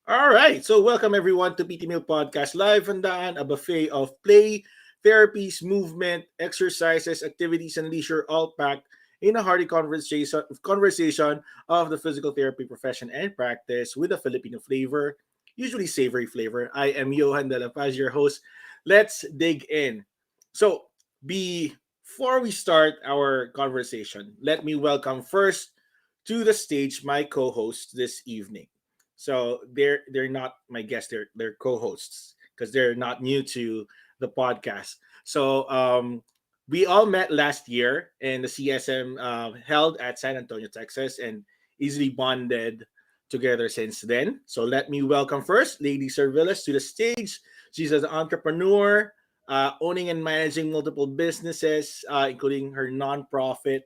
All right. So welcome everyone to PT Meal Podcast Live Handaan, a buffet of play, therapies, movement, exercises, activities, and leisure all packed in a hearty conversation of the physical therapy profession and practice with a Filipino flavor, usually savory flavor. I am Johan De La Paz, your host. Let's dig in. So before we start our conversation, let me welcome first to the stage my co-host this evening. So they're not my guests; they're co-hosts because they're not new to the podcast. So we all met last year in the CSM held at San Antonio, Texas, and easily bonded together since then. So let me welcome first Lady Servillas to the stage. She's an entrepreneur, owning and managing multiple businesses, including her nonprofit,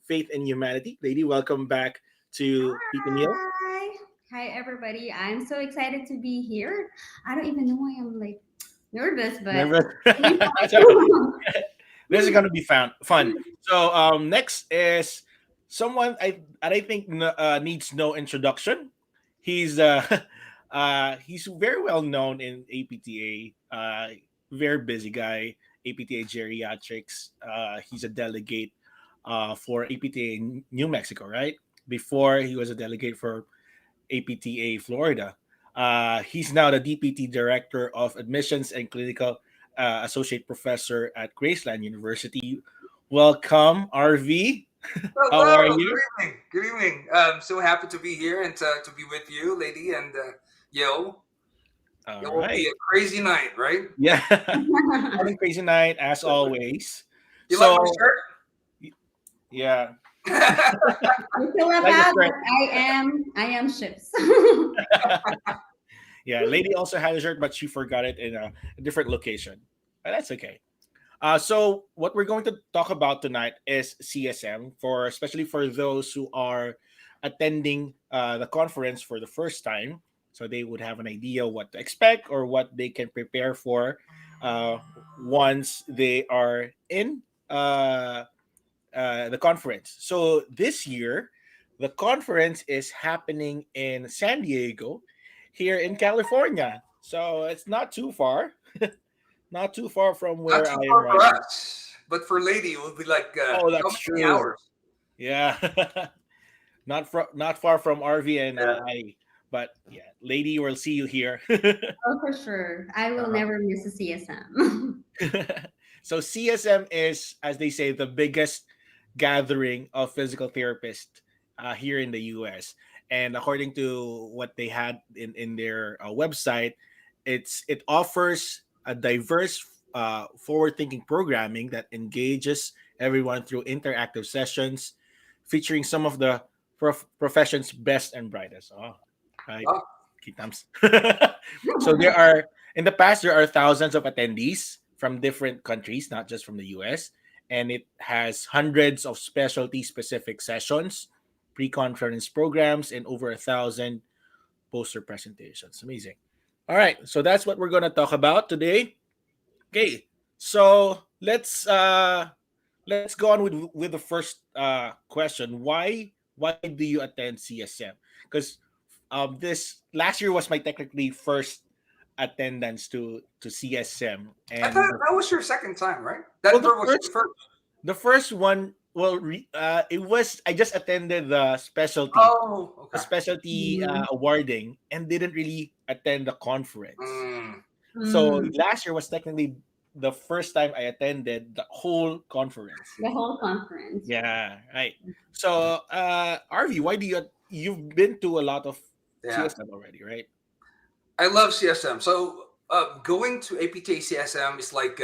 Faith and Humanity. Lady, welcome back to Pete Meal. Hi. Hi, everybody. I'm so excited to be here. I don't even know why I'm like nervous, but Nervous? you So, know. this is gonna be fun. So next is someone I think needs no introduction. He's he's very well known in APTA. Very busy guy. APTA geriatrics. He's a delegate for APTA in New Mexico, right? Before he was a delegate for APTA Florida. He's now the DPT Director of Admissions and Clinical Associate Professor at Graceland University. Welcome, RV. How are Hello, you? good evening. Good evening. So happy to be here and to be with you, lady. And yo, All it will be right. a crazy night, right? Yeah. Having crazy night as always. You like my So yeah, shirt? You feel left like the out, shirt. but I am ships. Yeah, lady also had a shirt, but she forgot it in a different location. But that's okay. So what we're going to talk about tonight is CSM for especially for those who are attending the conference for the first time, so they would have an idea what to expect or what they can prepare for uh, once they are in the conference. So this year, the conference is happening in San Diego, here in California. So it's not too far, not too far from Not where I too am far right for now. us, but for lady, it would be like Oh, how that's many true. hours? Yeah, not far from RV and Yeah. I. But yeah, lady, we'll see you here. Oh, for sure. I will Uh-huh. never miss a CSM. So CSM is, as they say, the biggest gathering of physical therapists here in the U.S. And according to what they had in their website, it offers a diverse, forward-thinking programming that engages everyone through interactive sessions, featuring some of the profession's best and brightest. Oh, right, Oh, Kitams. So there are in the past, there are thousands of attendees from different countries, not just from the US, and it has hundreds of specialty specific sessions, pre conference programs, and over 1,000 poster presentations. Amazing. All right, so that's what we're going to talk about today. Okay, so let's go on with the first question. Why do you attend CSM? Because this last year was my technically first attendance to CSM, I thought and that was your second time, right? well, That was your first. the first one, well, it was I just attended Oh, the okay. specialty Mm, awarding, and didn't really attend the conference. Mm. So mm. last year was technically the first time I attended the whole conference. The whole conference. Yeah, right. So, RV, why do you've been to a lot of Yeah. CSM already, right? I love CSM. So going to APTA CSM is like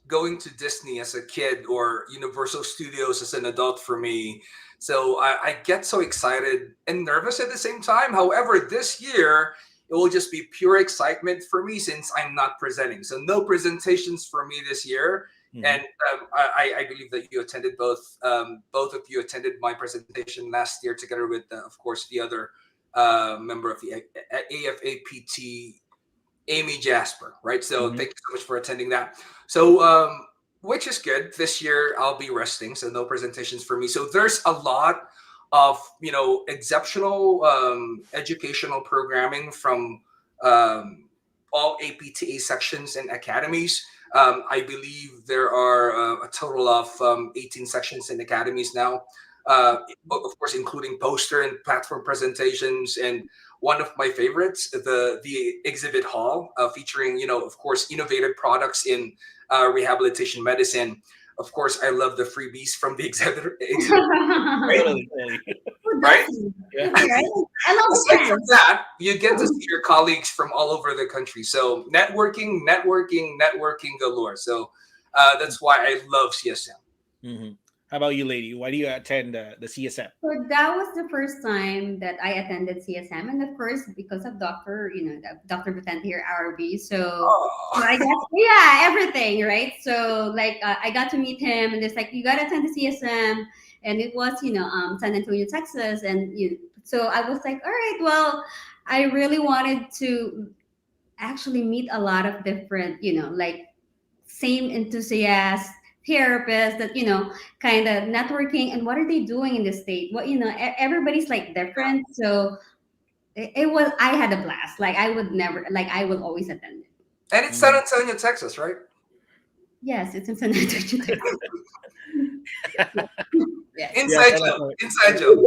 going to Disney as a kid or Universal Studios as an adult for me. So I get so excited and nervous at the same time. However, this year it will just be pure excitement for me since I'm not presenting. So no presentations for me this year. Hmm. And I believe that you attended both of you attended my presentation last year together with, of course, the other member of the AFAPT, Amy Jasper, right? So Hmm. thank you so much for attending that. So, which is good. This year I'll be resting, so no presentations for me. So there's a lot of exceptional educational programming from um, all APTA sections and academies. I believe there are a total of 18 sections and academies now, of course, including poster and platform presentations. And one of my favorites, the exhibit hall, featuring, of course, innovative products in rehabilitation medicine. Of course, I love the freebies from the exhibit, right? Totally, totally. Who Right? doesn't? Yeah. Right? I love the Aside from fans. that, you get to see your colleagues from all over the country. So networking, networking, networking galore. So that's why I love CSM. Hmm. How about you, lady? Why do you attend the CSM? So that was the first time that I attended CSM, and of course, because of Dr. Vitente here, Arvie. So Oh, I got everything right. So like I got to meet him, and it's like you got to attend the CSM, and it was San Antonio, Texas, and so I was like, all right, well, I really wanted to actually meet a lot of different like same enthusiasts, therapists that kind of networking and what are they doing in the state, what everybody's like yeah. different. So it was, I had a blast. Like I would never, like I will always attend it. And it's San Mhm. Antonio, Texas, right? Yes, it's in San Antonio, Texas. Yes. Yeah, Inside San joke. Antonio. Inside joke.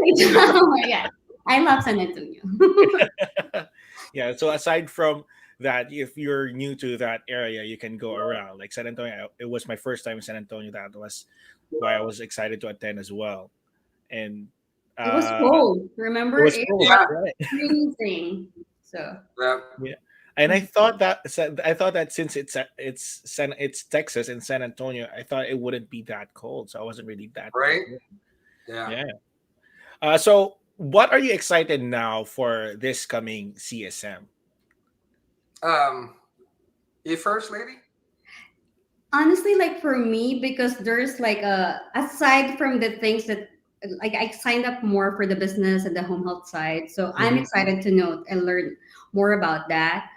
Oh my god, I love San Antonio. Yeah. So aside from that, if you're new to that area, you can go around. Like San Antonio, it was my first time in San Antonio. That was why I was excited to attend as well. And It was uh, cold, it remember, was it cool, was Yeah. right? freezing. So Yeah. Yeah. And I thought that since it's Texas and San Antonio, I thought it wouldn't be that cold, so I wasn't really that Right. prepared. Yeah. Yeah. So what are you excited now for this coming CSM? Um, you first, lady? honestly, like for me, because there's like a, aside from the things that like I signed up more for the business and the home health side, so I'm Hmm. excited to know and learn more about that.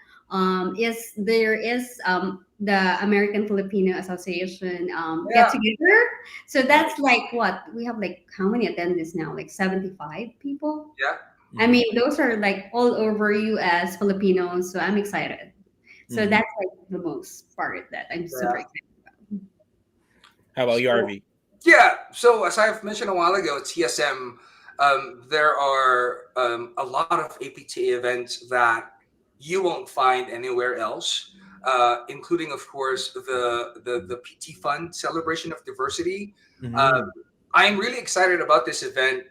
Is there is the American Filipino Association get Yeah. together, so Right. that's like what we have, like how many attendees now, like 75 people. Yeah. I Hmm. mean, those are like all over US Filipinos, so I'm excited. So Hmm. that's like the most part that I'm super Yeah. excited. How about you, So RV? yeah. So as I've mentioned a while ago, at TSM, there are a lot of APTA events that you won't find anywhere else, including, of course, the PT Fund Celebration of Diversity. Uh, Hmm. I'm really excited about this event.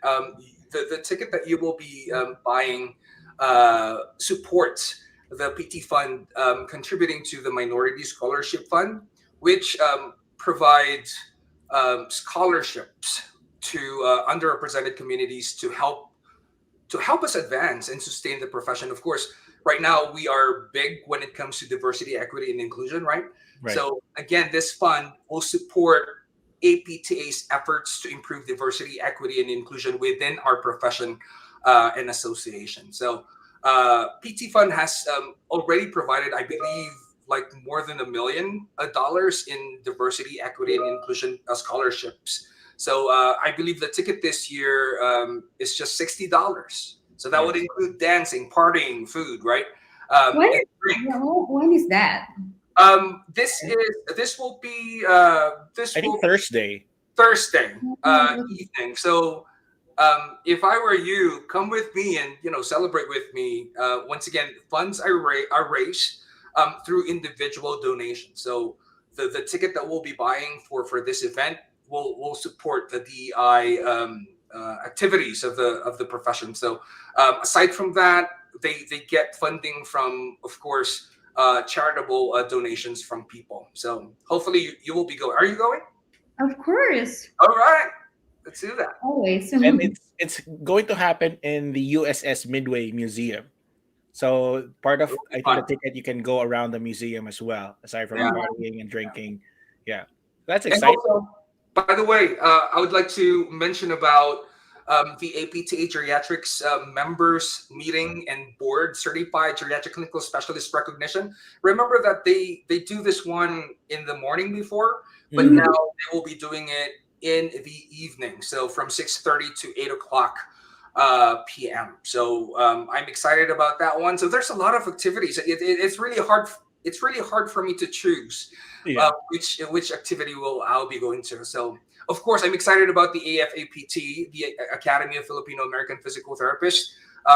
The ticket that you will be buying supports the PT Fund, contributing to the Minority Scholarship Fund, which provides scholarships to underrepresented communities to help us advance and sustain the profession. Of course, right now we are big when it comes to diversity, equity, and inclusion, right? Right. So again, this fund will support APTA's efforts to improve diversity, equity, and inclusion within our profession and association. So PT Fund has already provided, I believe, like more than $1 million in diversity, equity, and inclusion scholarships. So I believe the ticket this year is just $60. So that would Yes. include dancing, partying, food, right? When And is drink. when is that? This I think will Thursday. Thursday Oh, evening. So if I were you, come with me and celebrate with me. Once again, funds are raised through individual donations. So the ticket that we'll be buying for this event will support the DEI activities of the profession. So aside from that, they get funding from, of course, charitable donations from people. So hopefully you will be going. Are you going? of course, All right, let's do that. always. And it's going to happen in the USS Midway Museum. So part of, It'll be I think, the fun. ticket, you can go around the museum as well, aside from Yeah. partying and drinking. Yeah, that's And exciting. also, by the way, I would like to mention about the APTA Geriatrics members meeting and board certified geriatric clinical specialist recognition. Remember that they do this one in the morning before, but Hmm. now Mhm. they will be doing it in the evening. So from 6:30 to 8 o'clock p.m. So I'm excited about that one. So there's a lot of activities. It's really hard. It's really hard for me to choose Yeah. which activity will I'll be going to. So of course I'm excited about the AFAPT, the Academy of Filipino American Physical Therapists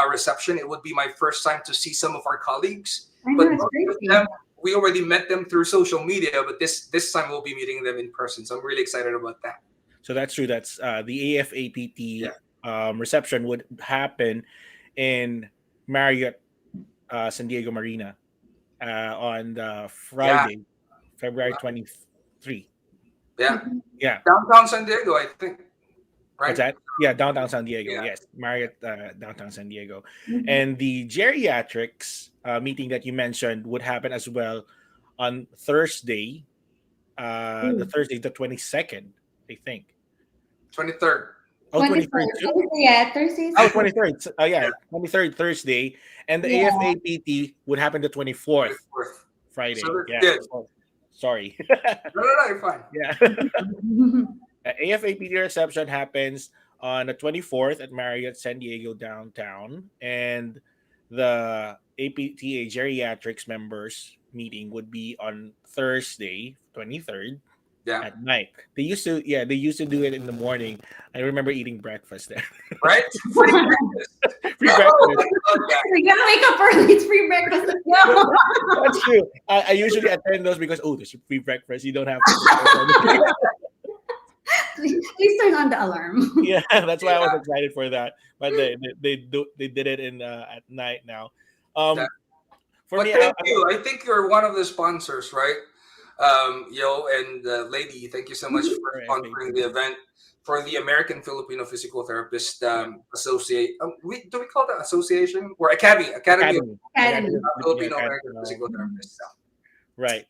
reception. It would be my first time to see some of our colleagues, I but know it's most of crazy. them we already met them through social media. But this time we'll be meeting them in person. So I'm really excited about that. So that's true. That's the Yeah. AFAPT reception would happen in Marriott San Diego Marina on the Yeah. Friday, February 23. Yeah. Mhm. Yeah. Downtown San Diego, I think. Right. What's that? Yeah, downtown San Diego. Yeah. Yes, Marriott downtown San Diego. Mhm. And the geriatrics meeting that you mentioned would happen as well on Thursday, the Mm. Thursday, the 22nd, I think. 23rd. Oh, 23rd 23rd. too? Yeah, Thursdays. Oh, 23rd. Oh, yeah, 23rd Thursday. And the Yeah. AFAPT would happen the 24th 24th. So Friday. that's Yeah. good. So, sorry. No, no, no, you're fine. Yeah. AFAPT reception happens on the 24th at Marriott San Diego downtown. And the APTA geriatrics members meeting would be on Thursday, 23rd Yeah. at night. They used to do it in the morning. I remember eating breakfast there. Right? Free breakfast. Free Oh, breakfast. I love that. We gotta wake up early. It's free breakfast. Let's go. That's true. I usually attend those because there's free breakfast. You don't have to prepare anything. Please turn on the alarm. Yeah, that's why I was Yeah. excited for that. But they did it in at night now. That- Um, for But me, thank you. I think you're one of the sponsors, right? Yo and lady, thank you so much Mhm. for for sponsoring FAP. the event for the American Filipino Physical Therapist Yeah. Associate. Do we call that association or Academy of Academy Academy. of Filipino Academy, American Physical Therapists. So, right.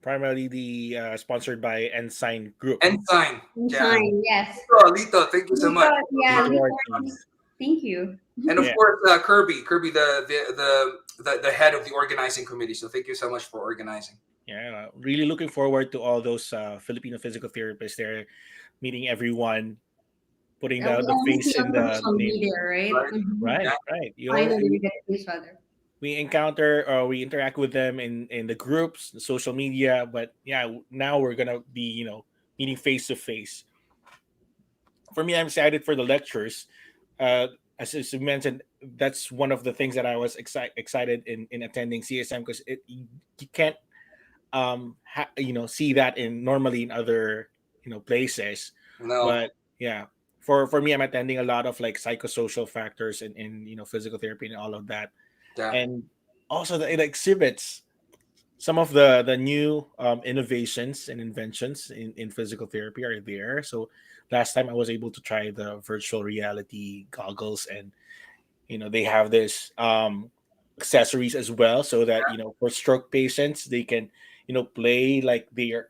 Primarily the sponsored by Ensign Group. Ensign. Yeah. Fine. Yes. Lito, thank you so much. Yeah. Lito Ortiz. Thank you. And of Yeah. course, Kirby, the head of the organizing committee. So thank you so much for organizing. Yeah, really looking forward to all those Filipino physical therapists there, meeting everyone, putting We the only see face in on the social name. media, right? Right. Mhm. Right, Yeah. right. Finally, we get to see each other. We encounter or we interact with them in the groups, the social media, but yeah, now we're gonna be meeting face to face. For me, I'm excited for the lectures. Uh, as you mentioned, that's one of the things that I was excited in attending CSM because you can't see that in normally in other places. No. But yeah, for me, I'm attending a lot of like psychosocial factors and physical therapy and all of that, Yeah. and also it exhibits some of the new innovations and inventions in physical therapy are there. So last time I was able to try the virtual reality goggles, and they have this accessories as well, so that for stroke patients they can play like they are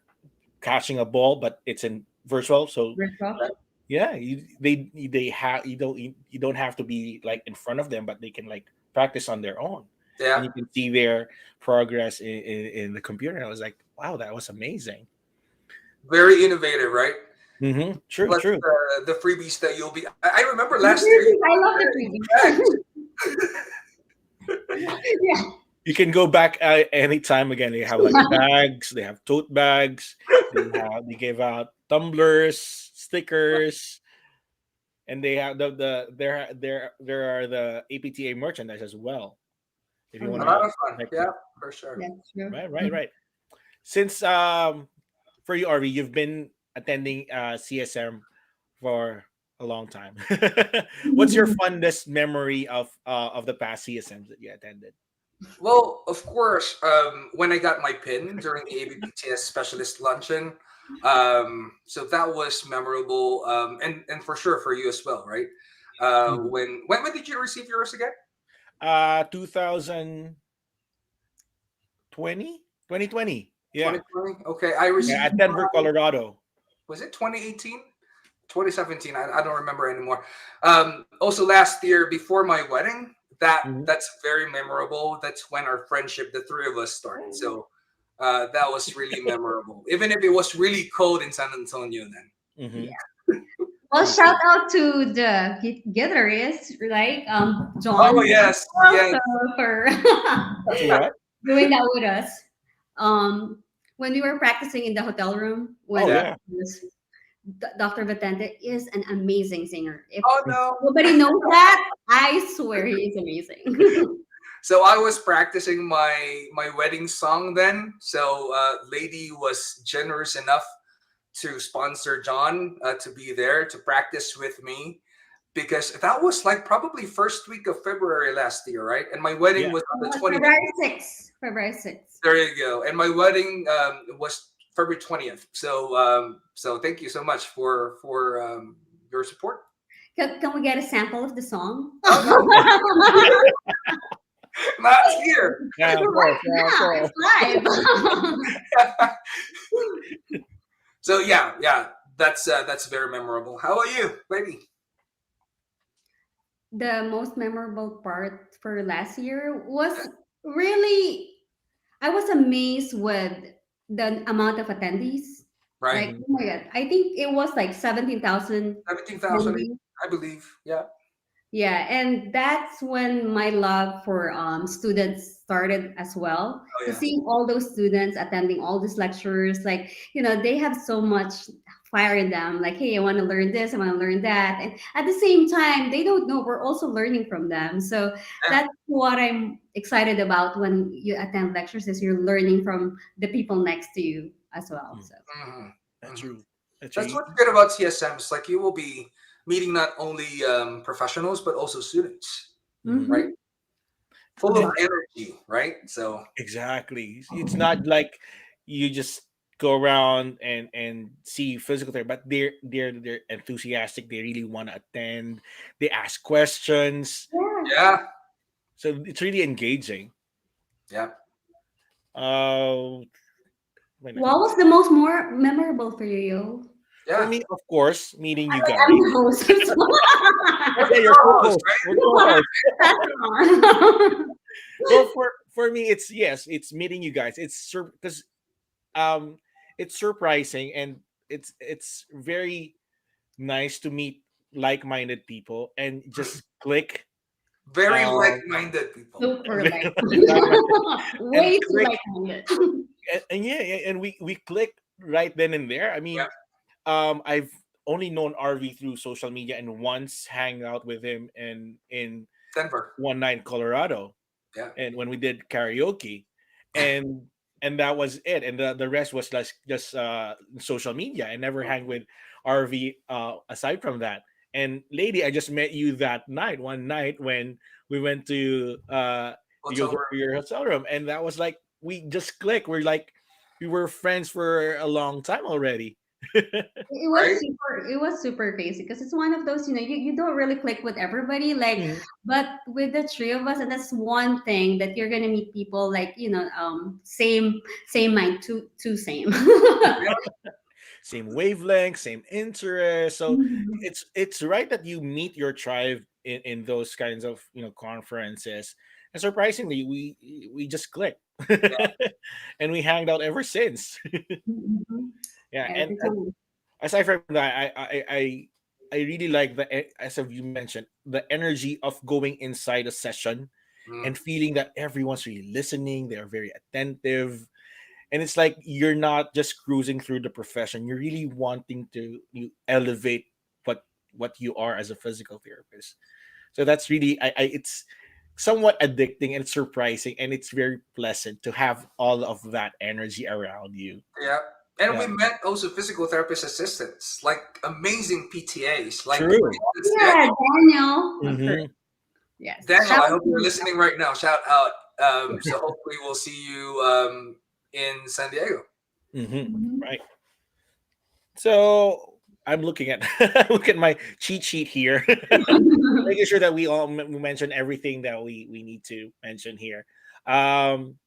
catching a ball, but it's in virtual. So Virtual. yeah, they have you don't have to be like in front of them, but they can like practice on their own, and Yeah. you can see their progress in the computer. And I was like, wow, that was amazing. Very innovative, right? True, Plus true. the freebies that you'll be. I remember The last year. freebies, I love the freebies. Yeah. You can go back anytime again. They have like bags, they have tote bags, they give out tumblers, stickers, and they have there are the APTA merchandise as well. If you Oh, A want yeah. lot to of fun. check Yeah, for sure. That's true. right. Since for you, Arvie, you've been attending CSM for a long time. What's your fondest memory of the past CSMs that you attended? Well, of course, when I got my pin during the ABPTS specialist luncheon, so that was memorable, and for sure for you as well, right? Mhm. When did you receive yours again? 2020, 2020. Yeah. 2020. Okay, I Yeah, received. at Denver, Colorado. Was it 2018? 2017. I don't remember anymore. Also last year before my wedding, Mhm. that's very memorable. That's when our friendship, the three of us, started. So That was really memorable, even if it was really cold in San Antonio then. Mm-hmm. Yeah. Well, shout out to the guitarist, like Oh John, yes, yes. also for To what? doing that with us. Um, when we were practicing in the hotel room Oh with Yeah. yeah. Dr. Vitente is an amazing singer. If Oh no. nobody knows that, I swear he is amazing. So I was practicing my wedding song then. So lady was generous enough to sponsor John to be there to practice with me, because that was like probably first week of February last year, right? And my wedding Yeah. was on the Was 20th. February 6th. February 6th. There you go. And my wedding was February 20th. So thank you so much for your support. Can we get a sample of the song? Oh no, not here. Yeah, of course. Right Yeah, of now, course. it's live. So yeah, that's very memorable. How about you, baby? The most memorable part for last year was really, I was amazed with the amount of attendees. Right, Like, Mhm. oh my God, I think it was like 17,000 17,000, attendees. I believe. Yeah. Yeah, and that's when my love for students started as well. Oh So yeah. seeing all those students attending all these lectures, like they have so much fire in them. Like, hey, I want to learn this, I want to learn that, and at the same time, they don't know we're also learning from them. So Yeah. that's what I'm excited about when you attend lectures, is you're learning from the people next to you as well. Mm. So. hmm That's hmm true. That's That's true. what's good about TSM. It's like you will be meeting not only professionals but also students, Mm-hmm. right? Mhm. Full of And Wow. energy, right? So exactly. It's not like you just go around and see physical therapy, but they're enthusiastic. They really want to attend. They ask questions, Yeah. yeah, so it's really engaging. yeah. Uh, wait a minute. What was the most more memorable for you, yo? For Yeah. me, of course, meeting you I'm guys. the host. You're Yeah, the your co-host, co-host. Your co-host. That's on. Well, for me, it's yes, it's meeting you guys. It's because um, it's surprising and it's very nice to meet like-minded people and just click Very um like-minded people. Super like. like-minded and Way too click like minded. and and we click right then and there. I Yeah, mean, I've only known RV through social media and once hang out with him in Denver. one night in Colorado, Yeah. and when we did karaoke, and that was it, and the rest was just social media. I never hang with RV aside from that. And lady, I just met you that night, one night when we went to Hotel room. your hotel room, and that was like we just clicked. We're like we were friends for a long time already. Right? It was super basic because it's one of those, you don't really click with everybody, like, Mhm. but with the three of us, and that's one thing that you're gonna meet people like, same mind, two same. Yeah. Same wavelength, same interest. So Mhm. it's right that you meet your tribe in those kinds of conferences. And surprisingly, we just clicked, and we hanged out ever since. Mhm. Yeah, Every and time. aside from that, I really like as of you mentioned, the energy of going inside a session Mm, and feeling that everyone's really listening. They're very attentive, and it's like you're not just cruising through the profession, you're really wanting to you elevate what you are as a physical therapist. So that's really I it's somewhat addicting and surprising, and it's very pleasant to have all of that energy around you. yeah. And we Yeah, met also physical therapist assistants, like amazing PTAs, like for true. instance, Yeah, Daniel, of course. Hmm. Yes. Daniel, Shout I out hope you're to listening right now. Shout out. So hopefully we'll see you in San Diego. Hmm. Mhm. Right. So I'm looking at look at my cheat sheet here, making sure that we mention everything that we need to mention here. Um,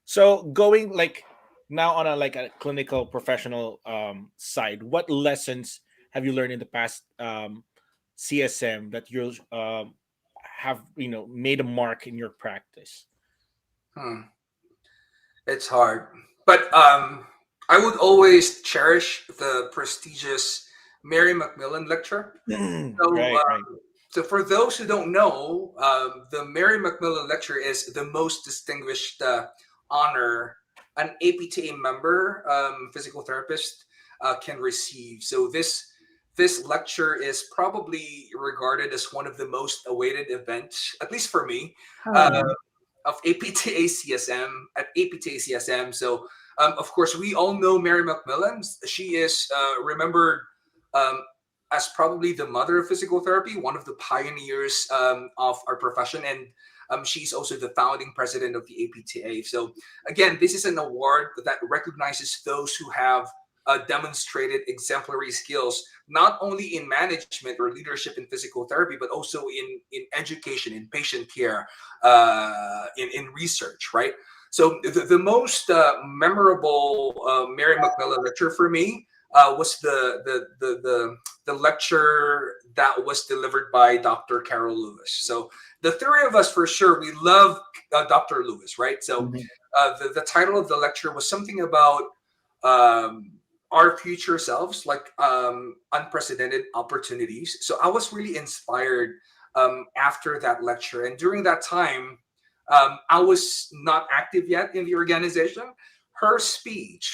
So going like now on a like a clinical professional side, what lessons have you learned in the past CSM that you have made a mark in your practice? Hmm. It's hard. But I would always cherish the prestigious Mary Macmillan Lecture. So, Right, right. so for those who don't know, the Mary Macmillan Lecture is the most distinguished honor an APTA member, physical therapist, can receive. So this lecture is probably regarded as one of the most awaited events, at least for me, Oh uh, yeah. of APTA CSM at APTA CSM. So, of course, we all know Mary Macmillan. She is remembered um, as probably the mother of physical therapy, one of the pioneers of our profession, and she's also the founding president of the APTA. So, again, this is an award that recognizes those who have demonstrated exemplary skills, not only in management or leadership in physical therapy, but also in education, in patient care, in research, right? So the most memorable Mary McMillan lecture for me was the lecture that was delivered by Dr. Carol Lewis. So the three of us, for sure, we love Dr. Lewis, right? So Mhm. the title of the lecture was something about um, our future selves, like unprecedented opportunities. So I was really inspired after that lecture. And during that time, I was not active yet in the organization. Her speech,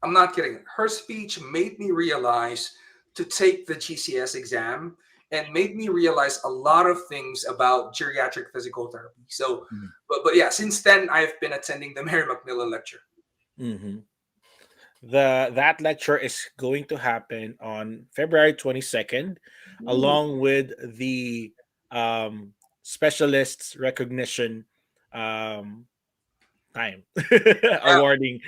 I'm not kidding, her speech made me realize to take the GCS exam and made me realize a lot of things about geriatric physical therapy. So, Mhm. but yeah, since then, I've been attending the Mary McMillan lecture. Mhm. That lecture is going to happen on February 22nd, Ooh. along with the specialists recognition um, time Yeah. awarding.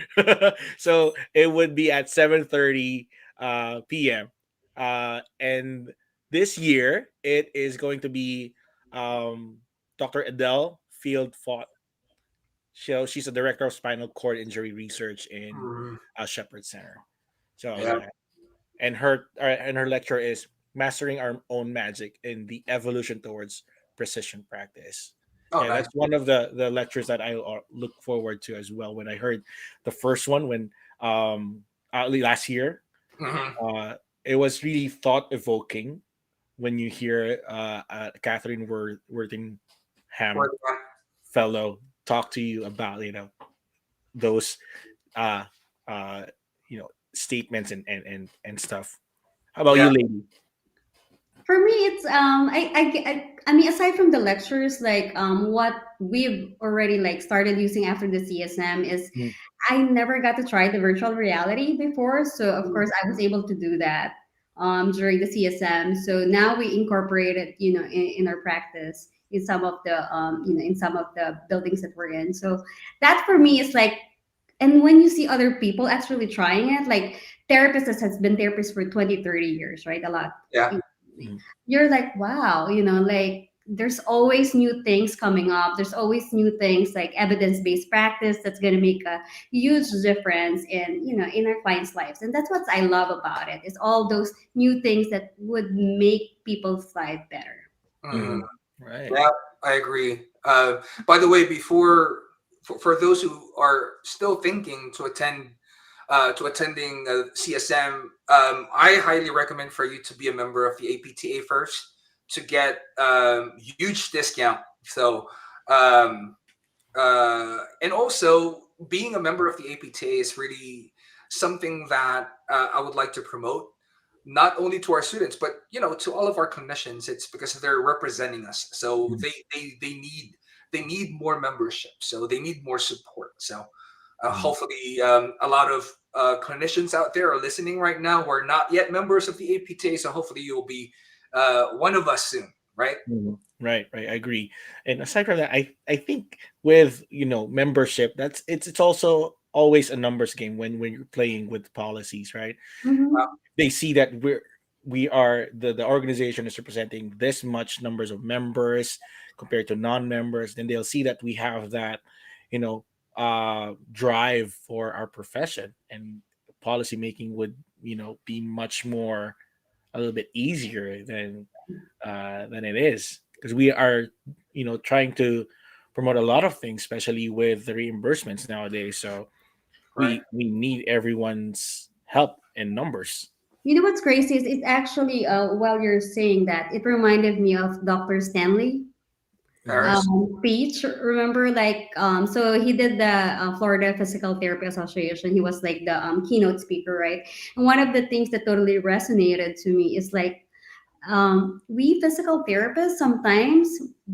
So it would be at 7:30 p.m. And this year it is going to be Dr. Adele Field Fought. She's a director of spinal cord injury research in Mhm. Shepherd Center. So Yeah. yeah, and her lecture is mastering our own magic in the evolution towards precision practice. Oh, Yeah, nice. that's one of the lectures that I look forward to as well. When I heard the first one when last year, Hmm. uh, it was really thought evoking when you hear Catherine Worthingham fellow talk to you about those uh uh statements and stuff. How about Yeah. you, lady? For me, it's I mean, aside from the lectures, like what we've already like started using after the CSM is Mm. I never got to try the virtual reality before, so of course I was able to do that during the CSM. So now we incorporate it, in our practice in some of the in some of the buildings that we're in. So that for me is like, and when you see other people actually trying it, like therapists that has been therapists for 20, 30 years, right? A lot. Yeah. Mm. You're like, wow, like there's always new things coming up. There's always new things like evidence-based practice that's going to make a huge difference in, in our clients' lives. And that's what I love about it. Is all those new things that would make people's life better. Hmm. Mhm. Right. Yeah, I agree. By the way, for those who are still thinking to attending CSM, I highly recommend for you to be a member of the APTA first to get huge discount. So, um, and also being a member of the APTA is really something that I would like to promote, not only to our students, but to all of our clinicians. It's because they're representing us, so Mhm. they need more membership, so they need more support. So Mhm. hopefully, a lot of clinicians out there are listening right now who are not yet members of the APTA. So hopefully, you'll be one of us soon, right? Mhm. Right, right. I agree. And aside from that, I think with membership, it's also always a numbers game when you're playing with policies, right? Mm-hmm. They see that we are the organization is representing this much numbers of members compared to non-members. Then they'll see that we have that you know drive for our profession, and policy making would be much more a little bit easier than it is, because we are trying to promote a lot of things, especially with the reimbursements nowadays. So Right. we need everyone's help and numbers. You know what's crazy is it's actually while you're saying that, it reminded me of Dr. Stanley Mhm. Paris. speech. Remember, like, so he did the Florida Physical Therapy Association. He was like the keynote speaker, right? And one of the things that totally resonated to me is like, we physical therapists sometimes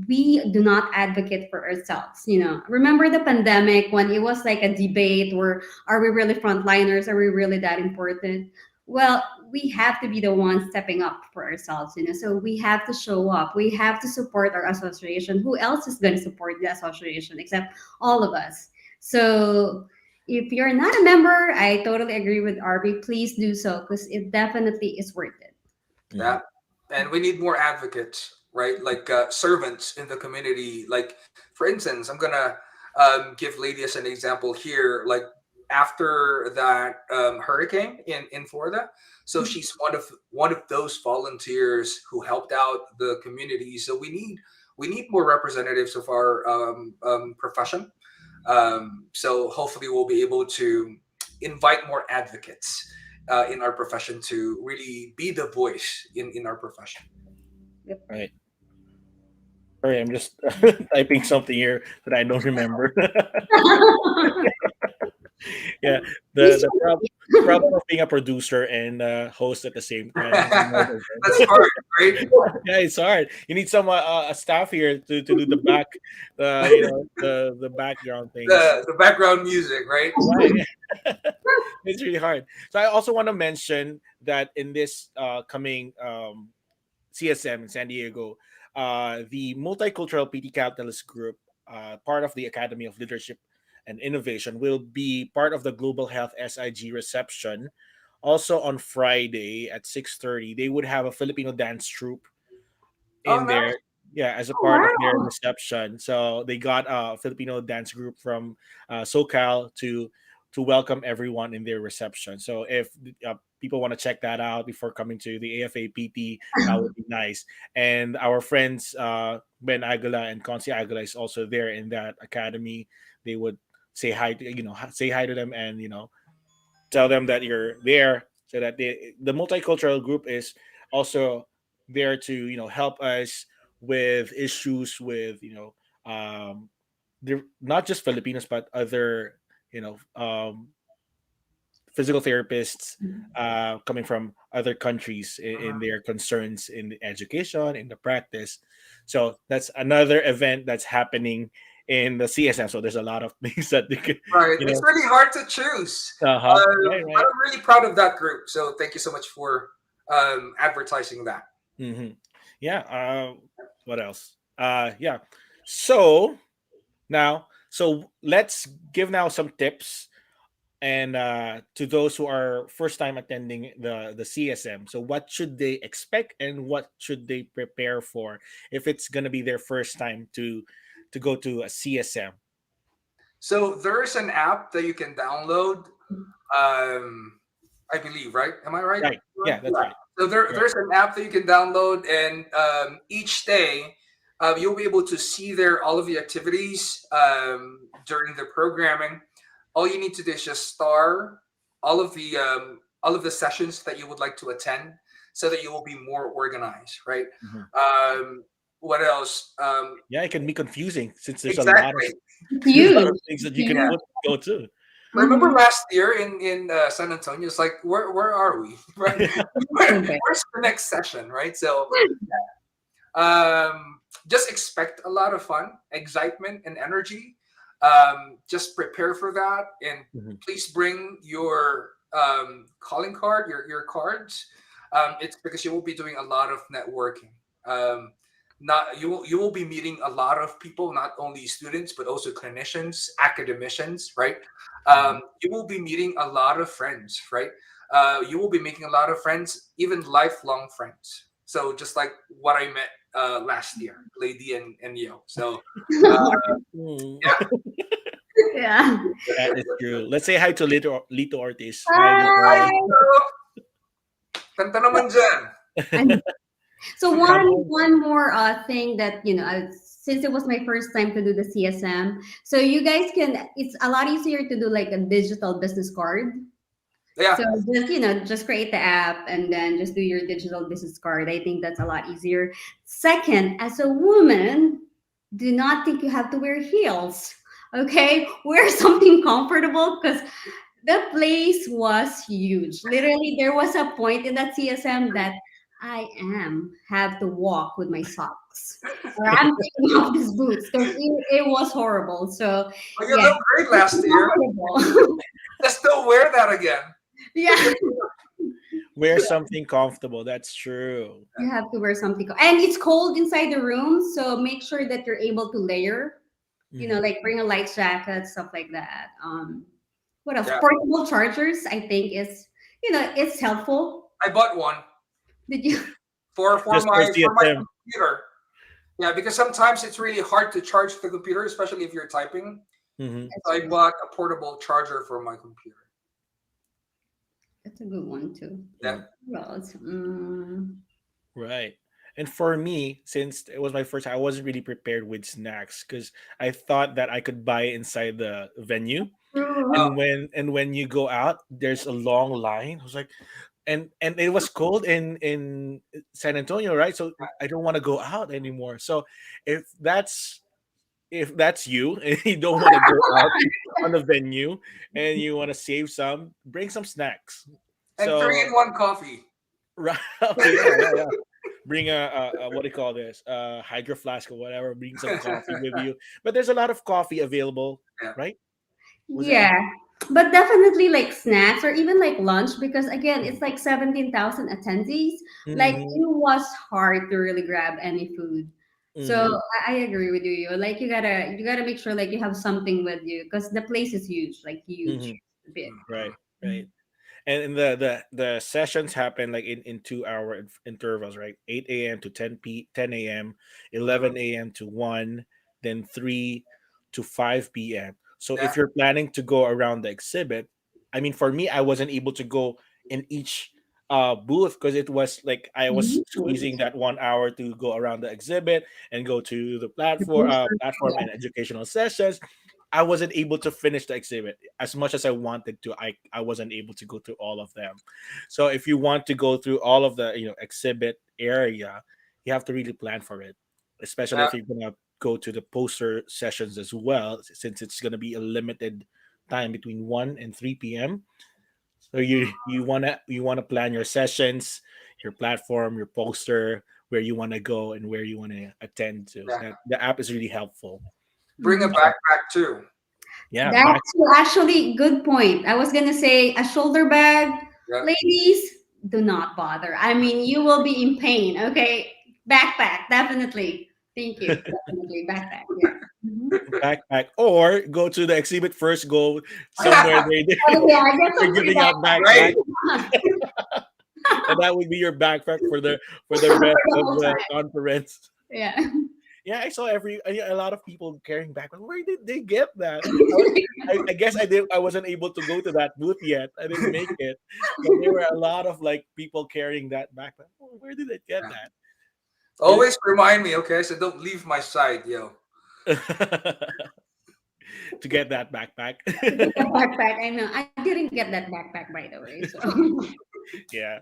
we do not advocate for ourselves. Remember the pandemic when it was like a debate where are we really frontliners, are we really that important? Well, we have to be the ones stepping up for ourselves, so we have to show up, we have to support our association. Who else is going to support the association except all of us? So if you're not a member, I totally agree with Arby. Please do so because it definitely is worth it. Yeah. Mhm. And we need more advocates, right? Like servants in the community. Like, for instance, I'm gonna give Lady as an example here. Like after that hurricane in Florida, so she's one of those volunteers who helped out the community. So we need more representatives of our profession. So hopefully we'll be able to invite more advocates in our profession to really be the voice in our profession. Right. Sorry, I'm just typing something here that I don't remember. Yeah, We the should- problem of being a producer and host at the same time. That's hard, right? Yeah, it's hard. You need some a staff here to do the back, the background things. The background music, right? Right, yeah. It's really hard. So I also want to mention that in this coming CSM in San Diego, the Multicultural PT Capitalist Group, part of the Academy of Leadership and Innovation, will be part of the Global Health SIG reception. Also on Friday at 6:30, they would have a Filipino dance troupe Oh, in nice. there. Yeah, as a Oh, part of their wow. reception. So they got a Filipino dance group from SoCal to welcome everyone in their reception. So if people want to check that out before coming to the AFAPT, that would be nice. And our friends Ben Aguila and Consi Aguila is also there in that academy. They would say hi to say hi to them and tell them that you're there so that the multicultural group is also there to help us with issues with they're not just Filipinos but other physical therapists coming from other countries in Mhm. their concerns in the education in the practice. So that's another event that's happening in the CSM. So there's a lot of things that they could Right. you It's know really hard to choose. right, But right. I'm really proud of that group. So thank you so much for advertising that. Hmm. Yeah. What else? Yeah. So so let's give now some tips and to those who are first time attending the CSM. So what should they expect and what should they prepare for if it's gonna be their first time to go to a CSM? So there's an app that you can download. I believe, right? Am I right? Right. Yeah, that's Yeah. right. So Right. there's an app that you can download, and each day you'll be able to see there all of the activities during the programming. All you need to do is just star all of the sessions that you would like to attend, so that you will be more organized, right? Mhm. What else? Yeah, it can be confusing since there's a lot of Exactly. It's there's a lot of huge. things that It's you can huge. Yeah. go to. Remember Mm-hmm. last year in San Antonio? It's like where are we? Right? Okay. Where's the next session? Right? So just expect a lot of fun, excitement, and energy. Just prepare for that, and Mhm. please bring your calling card, your cards. It's because you will be doing a lot of networking. Not you will be meeting a lot of people, not only students but also clinicians, academicians, right? Mhm. You will be meeting a lot of friends, right? You will be making a lot of friends, even lifelong friends. So just like what I met last year, Lady and Yo. So uh, Mm. yeah. Yeah. That is true. Let's say hi to Lito Ortiz. Hi, Hi, Lito. Bye. Lito. Kanta naman dyan. And so Come one on. one more thing that since it was my first time to do the CSM. So you guys can, it's a lot easier to do like a digital business card. Yeah. So just just create the app and then just do your digital business card. I think that's a lot easier. Second, as a woman, do not think you have to wear heels. Okay, wear something comfortable because the place was huge. Literally, there was a point in that CSM that I am have to walk with my socks, or I'm taking off these boots because it was horrible. So Oh, you yeah, look great it's last year. comfortable. Just don't wear that again. Yeah. Wear something comfortable. That's true. You have to wear something, and it's cold inside the room, so make sure that you're able to layer. Mhm. Like bring a light jacket, stuff like that. What else? Yeah. Portable chargers, I think is it's helpful. I bought one Did you? for Just for my CSM. computer. Yeah, because sometimes it's really hard to charge the computer, especially if you're typing. Mhm. So I bought a portable charger for my computer. That's a good one too. Yeah. Mm. Well, it's Right. And for me, since it was my first time, I wasn't really prepared with snacks because I thought that I could buy inside the venue. Oh, And when you go out, there's a long line. I was like, and it was cold in San Antonio, right? So I don't want to go out anymore. So if that's if that's you and you don't want to go out on the venue and you want to save some, bring some snacks. and three So in one coffee. right, okay, yeah. Bring a what do you call this? Hydro flask or whatever. Bring some coffee with you. But there's a lot of coffee available, Yeah. right? Was it? yeah, but definitely like snacks or even like lunch because again, Mhm. it's like 17,000 attendees. Like Mhm. it was hard to really grab any food. So Mhm. I agree with you. Like you gotta make sure like you have something with you because the place is huge, like huge, Mhm. big. Right. Mhm. Right. And the sessions happen like in 2 hour intervals, right? 8 a.m. to 10 a.m., Mhm. 11 a.m. to 1, then 3 to 5 p.m. So Yeah. if you're planning to go around the exhibit, I mean, for me, I wasn't able to go in each booth because it was like I was Mhm. squeezing that 1 hour to go around the exhibit and go to the The platform poster. and educational sessions. I wasn't able to finish the exhibit as much as I wanted to. I wasn't able to go through all of them. So if you want to go through all of the exhibit area, you have to really plan for it, especially Yeah. if you're gonna go to the poster sessions as well, since it's gonna be a limited time between 1 and 3 p.m. So you wanna plan your sessions, your platform, your poster, where you wanna go and where you wanna attend to. Yeah. That the app is really helpful. Bring a Mhm. backpack too. Yeah, back. That's actually good point. I was gonna say a shoulder bag, Yeah. ladies, do not bother. I mean, you will be in pain. Okay, backpack, definitely. Thank you. Definitely backpack. Yeah. Mhm. Backpack or go to the exhibit first, go somewhere Oh yeah, I get they're some free giving out Right. backpack, backpack and that would be your backpack for the for rest the of whole the time. conference. Yeah. Yeah, I saw a lot of people carrying backpack. Where did they get that? I guess I wasn't able to go to that booth yet. I didn't make it, but there were a lot of like people carrying that backpack. Oh, where did they get Yeah. that? Always remind me, okay? So don't leave my side, yo. To get that backpack. The backpack. I know. I didn't get that backpack by the way. So Yeah.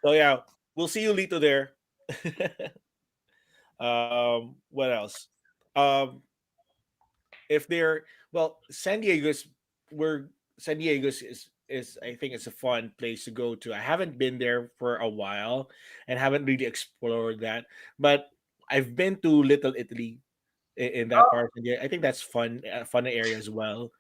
So yeah, we'll see you later there. What else? Um, if they're well, we're San Diego's is I think it's a fun place to go to. I haven't been there for a while and haven't really explored that, but I've been to Little Italy in that part of India. I think that's fun, fun area as well.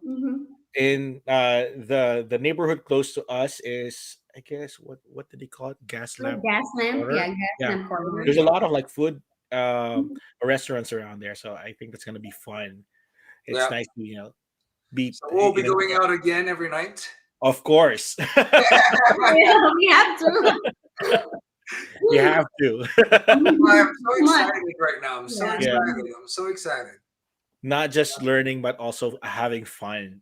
mhm. In the neighborhood close to us is, I guess, what did they call it? Gas Like lamp gas lamp. corner. Yeah, gas Yeah, lamp corner. there's a lot of like food Mhm. restaurants around there, so I think that's gonna be fun. It's Yeah. nice to be So we'll be in an, going out again every night. of course. Yeah, we have to. You have to. I'm Mhm. so Too much. excited right now. I'm so Yeah. Yeah, excited. I'm so excited. not just learning but also having fun.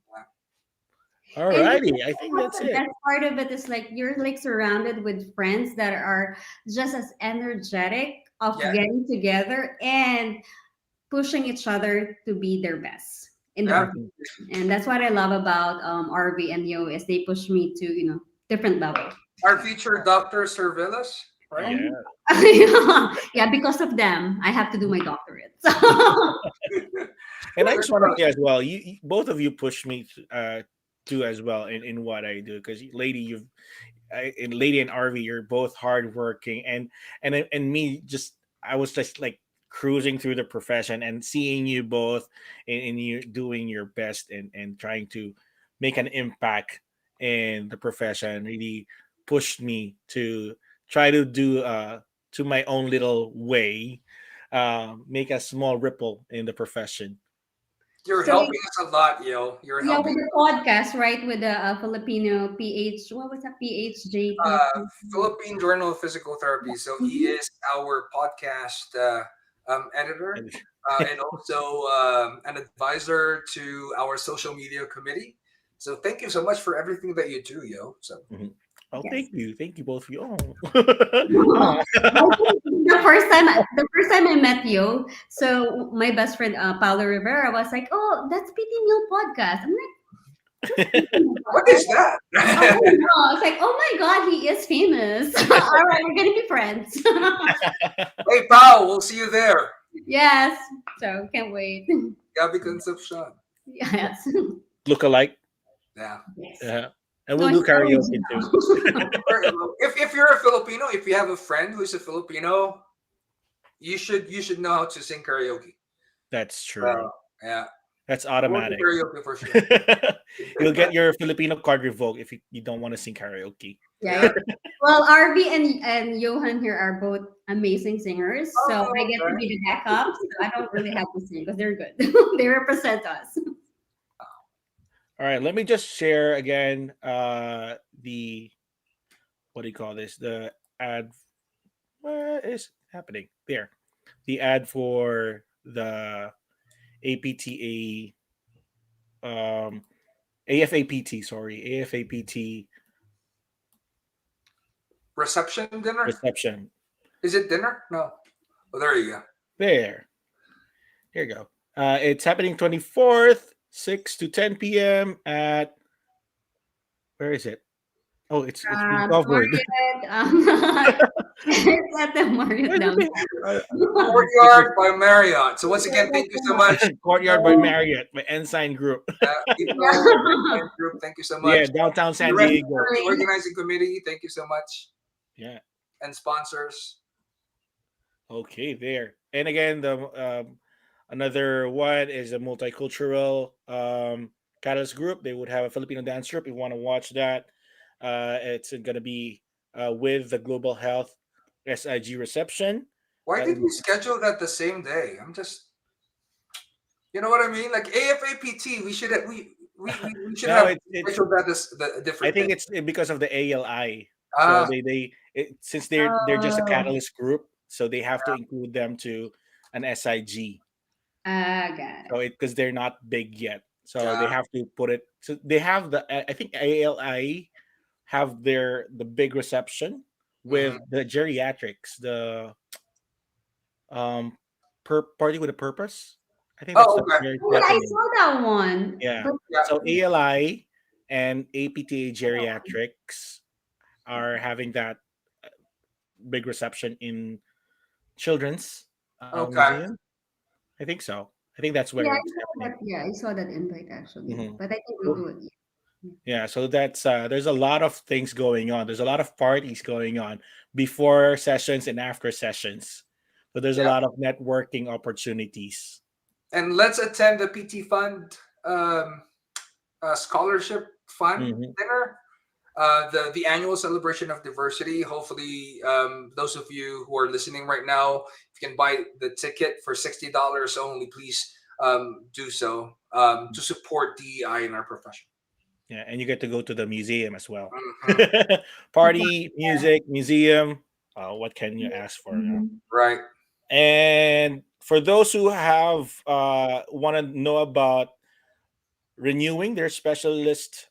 And Alrighty, I think what's that's the it. best part of it is like you're like surrounded with friends that are just as energetic of Yeah. getting together and pushing each other to be their best in the Yeah. profession. And that's what I love about RV and Yo is they push me to, different level. Our future Dr. Servillas, right? Yeah. Yeah, because of them, I have to do my doctorate. And I just want to say as well, both of you push me to as well in what I do, because lady, and lady and Arvie, you're both hardworking, and me, just I was just like cruising through the profession and seeing you both and you doing your best and trying to make an impact in the profession really pushed me to try to do to my own little way, make a small ripple in the profession. You're So helping us a lot, yo. You're yeah, with helping the podcast, right? With the Filipino PH, what was that? PHJT. Philippine Journal of Physical Therapy. So he Mhm. is our podcast editor And- and also an advisor to our social media committee. So thank you so much for everything that you do, yo. So Mhm. Oh, Yes. thank you both of you. Oh. I Ah. think the first time I met you, so my best friend Paolo Rivera was like, "Oh, that's PT Meal podcast." I'm like, "PT Meal what is podcast?" I that? don't know. I was like, "Oh my god, he is famous." All right, we're gonna be friends. Hey, pal, we'll see you there. Yes. So can't wait. Gabi Concepcion. Yes. Look alike. Yeah. Yes. Yeah. And No, we'll he's do karaoke too. original. If you're a Filipino, if you have a friend who's a Filipino, you should know how to sing karaoke. That's So true. yeah, That's we'll do automatic. karaoke for sure. You'll get your Filipino card revoked if you don't want to sing karaoke. Yeah, Yeah. well, Arby and Johan here are both amazing singers, so I Oh, get to okay. be the backup. So I don't really have to sing because they're good. They represent us. All right, let me just share again the what do you call this? The ad. What is happening there? The ad for the APTA AFAPT, sorry, AFAPT Reception dinner? reception. Is it dinner? No. Oh, there you go. There. Here you go. It's happening 24th, 6 to 10 p.m. at, where is it? Oh, it's been The covered. Marriott, it's at the Marriott Where did downtown. Courtyard by Marriott. So once again, thank you so much, Courtyard by Marriott, by Ensign Group. people, and group. Thank you so Yeah, much. downtown The San rest Diego. of the organizing committee, thank you so much, Yeah. and sponsors. Okay, there. And again, the another one is a multicultural catalyst group. They would have a Filipino dance group. If you want to watch that, it's going to be with the Global Health SIG reception. Why That did would, we schedule that the same day? I'm just, you know what I mean? Like AFAPT, we should no, have it's. scheduled that this the I different day. think it's because of the ALI. So Ah, since they're just a Oh, catalyst group, so they have to include them to an SIG. got it. So it because they're not big yet, so they yeah. have to put it. So they have I think ALI have the big reception with Mhm. the geriatrics, the um party with a purpose. I think that's Oh, the okay. very Oh, yeah, I happening. saw that one. Yeah. But Yeah. So ALI and APTA geriatrics are having that big reception in children's Okay. museum. I think so. I think that's yeah, where I it's saw happening. that. Yeah, I saw that invite actually. Mhm. But I think we'll do it. Yeah, so that's there's a lot of things going on. There's a lot of parties going on before sessions and after sessions. So there's a Yeah. lot of networking opportunities. And let's attend the PT Fund um, scholarship fund Hmm. dinner. The annual celebration of diversity. Hopefully, those of you who are listening right now, if you can buy the ticket for $60 only, please do so to support DEI in our profession. Yeah, and you get to go to the museum as well. Mhm. Party, music, museum. What can you ask for? Yeah. Mhm. Right. And for those who have want to know about renewing their specialist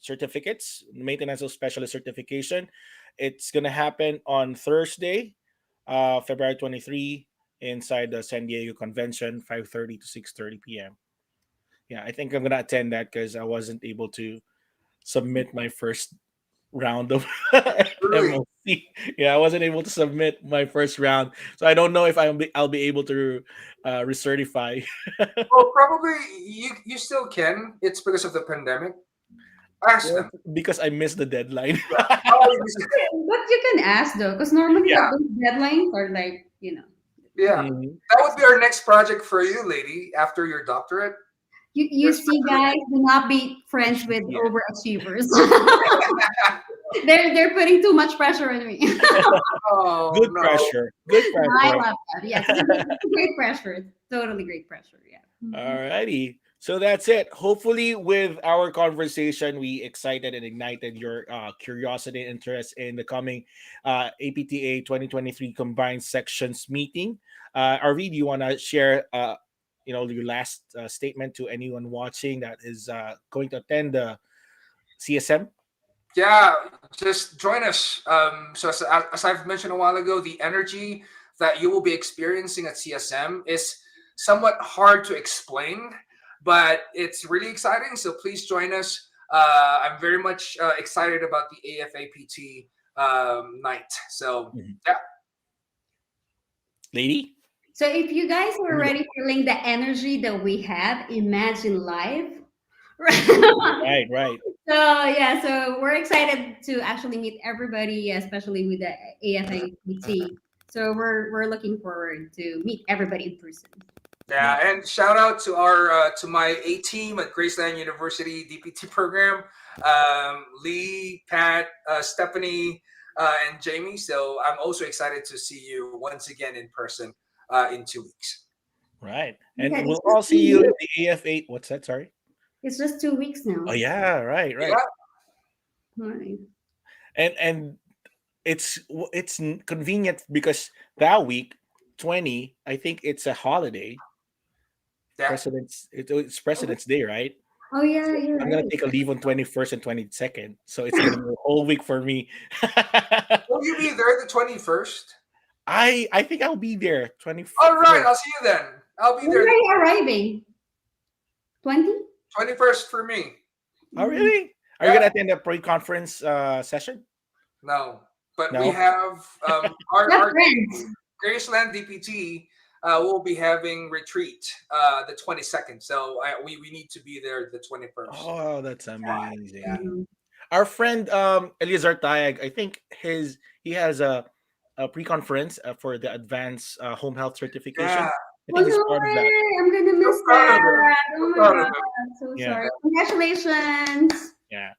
certificates, maintenance of specialist certification, it's gonna happen on Thursday, February 23. inside the San Diego Convention, 5:30 to 6:30 p.m. Yeah, I think I'm gonna attend that because I wasn't able to submit my first round of Really? MOC. Yeah, I wasn't able to submit my first round, so I don't know if I'll be able to recertify. Well, probably you still can. It's because of the pandemic. Ask Well, them. because I missed the deadline. Yeah. Oh, you But you can ask though, because normally yeah, those deadlines are like, yeah. Mhm. That would be our next project for you, lady, after your doctorate. you There's see, guys, do not be friends with Yeah. overachievers. They're putting too much pressure on me. Oh Good no. pressure. Good I pressure. love that. Yes, it's a great pressure. It's totally great pressure. Yeah. Mhm. Alrighty. So that's it. Hopefully, with our conversation, we excited and ignited your curiosity and interest in the coming APTA 2023 Combined Sections meeting. Arvie, do you want to share, your last statement to anyone watching that is going to attend the CSM? Yeah, just join us. So as I've mentioned a while ago, the energy that you will be experiencing at CSM is somewhat hard to explain, but it's really exciting. So please join us. I'm very much excited about the AFAPT night. So Mhm. yeah, Lady? So if you guys are Here we go. already feeling the energy that we have, imagine live. Right, right. So yeah, so we're excited to actually meet everybody, especially with the AFAPT. So we're looking forward to meet everybody in person. yeah, Yeah. and shout out to our to my A team at Graceland University DPT program, Lee, Pat, Stephanie, and Jamie. So I'm also excited to see you once again in person in 2 weeks. Right. Yeah, And it's we'll just all see you in the AF8. What's that? Sorry. 2 weeks Oh, now. yeah. Right, right. Yeah, Right. And it's convenient because that week 20, I think it's a holiday. yeah. It's President's Day, right? Oh yeah, So you're I'm gonna right. take a leave on 21st and 22nd, so it's gonna be a whole week for me. Will you be there the 21st? I think I'll be there All right, 24th. I'll see you then. I'll be When there are the you arriving? 20? 21st for me. Oh, Mm. really? Are you Yeah, gonna attend a pre-conference session? no, but we No. have Your our friends. Graceland DPT will be having retreat the 22nd. So we need to be there the 21st. Oh, that's amazing. Yeah. Mhm. Our friend Eliezer Tayag, I think he has a pre-conference for the advanced home health Yeah. certification. I Oh think he's no part of that. way! I'm gonna So miss proud of him. that. Oh So my proud of god, him. so Yeah, sorry. Congratulations. yeah.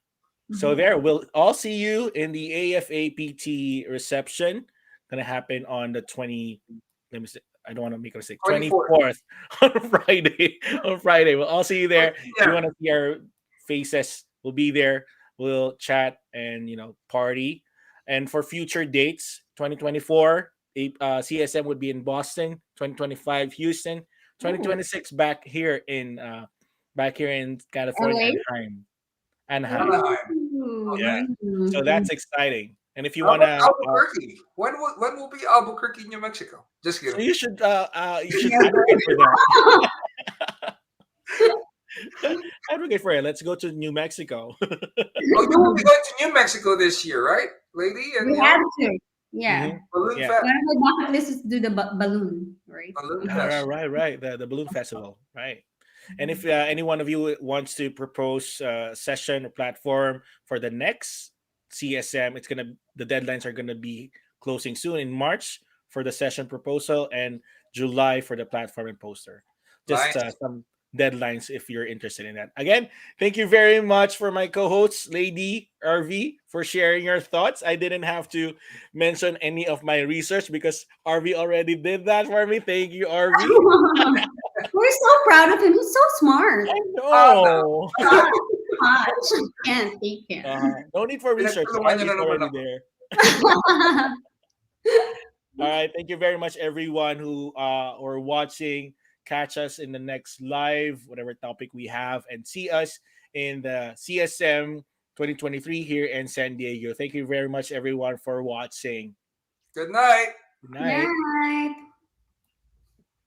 So Mhm. there, we'll all see you in the AFAPT reception. Gonna happen on the 20. Let me see. I don't want to make a mistake. 24th. 24th on Friday. On Friday, we'll all see you We'll there. be If you there. want to see our faces, we'll be there. We'll chat and party. And for future dates, 2024, CSM would be in Boston. 2025, Houston. Oh, 2026, back here in California, LA. Anaheim. Anaheim. Anaheim. Oh, Yeah. Okay. So mhm. that's exciting. And if you How about wanna, Albuquerque? When will be Albuquerque, New Mexico? Just so kidding. you should Never. advocate for that. Advocate for it. Let's go to New Mexico. Oh, you will be going to New Mexico this year, right, lady and We have young to. Yeah. Mhm. balloon Yeah. fest, One of my bucket list is to do the balloon, right? balloon Right, right, fest. right, right. The balloon festival, right? And if Mhm. any one of you wants to propose a session or platform for the next CSM, the deadlines are gonna be closing soon in March for the session proposal and July for the platform and poster. Just Nice. some deadlines if you're interested in that. Again, thank you very much for my co-host, Lady RV, for sharing your thoughts. I didn't have to mention any of my research because RV already did that for me. Thank you, RV. We're so proud of him. He's so smart. I No. know. Not much. Can't take him. No need for research. Pinagtulungan niyo RV is na naman already ako. there. All right. Thank you very much, everyone who are watching. Catch us in the next live, whatever topic we have, and see us in the CSM 2023 here in San Diego. Thank you very much, everyone, for watching. Good night. Good Good night. night.